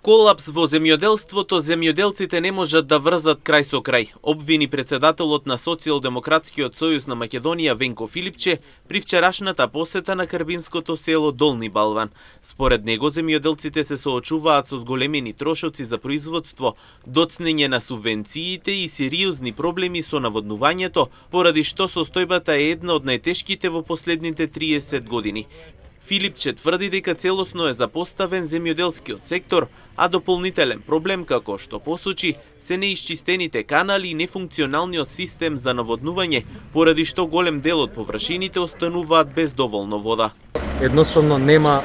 Колапс во земјоделството, земјоделците не можат да врзат крај со крај, обвини председателот на Социјалдемократскиот сојуз на Македонија Венко Филипче при вчерашната посета на карбинското село Долни Балван. Според него, земјоделците се соочуваат со зголемени трошоци за производство, доцнење на субвенциите и сериозни проблеми со наводнувањето, поради што состојбата е една од најтешките во последните 30 години. Филипче тврди дека целосно е запоставен земјоделскиот сектор, а дополнителен проблем, како што посочи, се неисчистените канали и нефункционалниот систем за наводнување, поради што голем дел од површините остануваат без доволно вода. Едноставно нема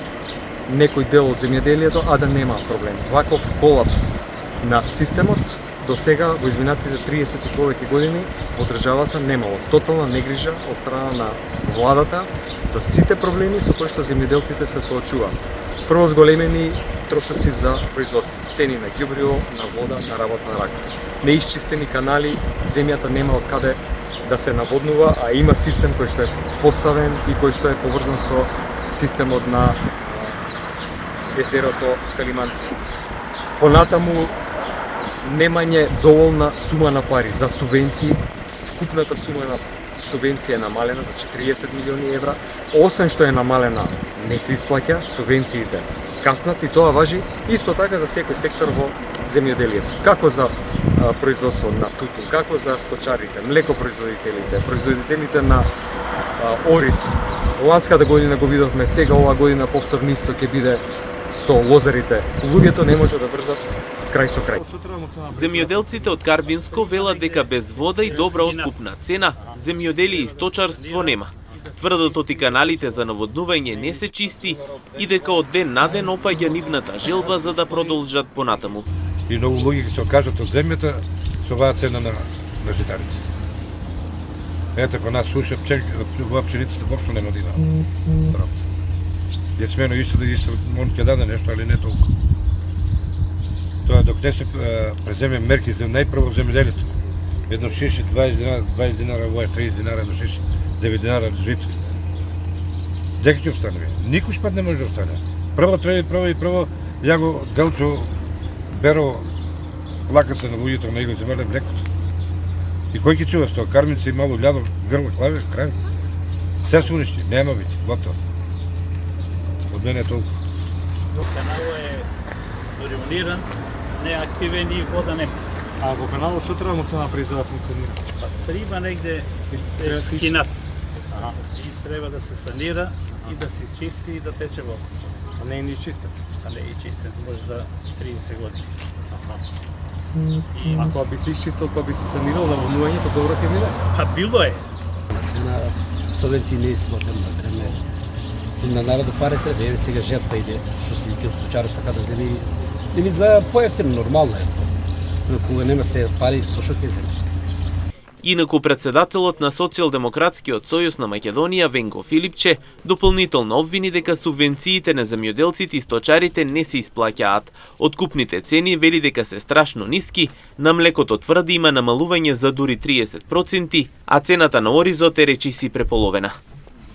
некој дел од земјоделието, а да нема проблем. Ваков колапс на системот до сега во изминатите 30 и повеќе години во државата немало. Тотална негрижа од страна на владата за сите проблеми со кои што земјоделците се соочуваат. Прво зголемени трошоци за производство, цени на ѓубриво, на вода, на работна рака. Неисчистени канали, земјата нема од каде да се наводнува, а има систем кој што е поставен и кој што е поврзан со системот на езерото Калиманци. Понатаму немање доволна сума на пари за субвенции. Вкупната сума на субвенција е намалена за 40 милиони евра. Освен што е намалена, не се исплаќа, субвенциите каснат и тоа важи исто така за секој сектор во земјоделието. Како за производство на тутун, како за сточарите, млекопроизводителите, производителите на ориз. Ланската година го видовме, сега оваа година повторно исто ќе биде со лозарите. Луѓето не може да врзат крај со крај. Земјоделците од Карбинско велат дека без вода и добра откупна цена, земјоделие и сточарство нема. Тврдат и каналите за наводнување не се чисти и дека од ден на ден опаѓа нивната желба за да продолжат понатаму. И многу луѓе ќе се откажат од земјата со оваа цена на житарици. Ете, по нас суша, пчениците воопшто нема да има. Јачмено исто он ќе даде нешто, али не толку. Тоа док не се преземе мерки за најпрво земјоделието. Едно шиши 20 динара, ово е 30 динара, едно шиши 9 динара жито. Дека ќе обстане? Никош пат не може да обстане. Прво, ја го делчо беро лака се на луѓето на его земјале млекото. И кој ќе чува што? Карминци мало лјадо, грла, клаве, крај. Се се уништи, нема веќе, готово. Од мене толку. Каналот е ремонтиран, не е активен и вода нема. А во каналот што треба да се направи за да функционира? Треба негде скинат. И треба да се санира и да се изчисти и да тече вода. А не е ни изчистен? А не е изчистен, може да 30 години. Ако би се изчистил, па би се санирал наводнувањето, добро ќе биде? Па било е. Цена субвенции не исплатен на време. На народот парите, еве сега жетва иде, што се викаат сточари сака да земи. Или за поевтино, нормално е. Но кога нема се пари, со што ќе земеш? Инаку председателот на Социјалдемократскиот сојуз на Македонија Венко Филипче дополнително обвини дека субвенциите на земјоделците и сточарите не се исплаќаат. Откупните цени вели дека се страшно ниски, на млекото тврди има намалување за дури 30%, а цената на оризот е речиси преполовена.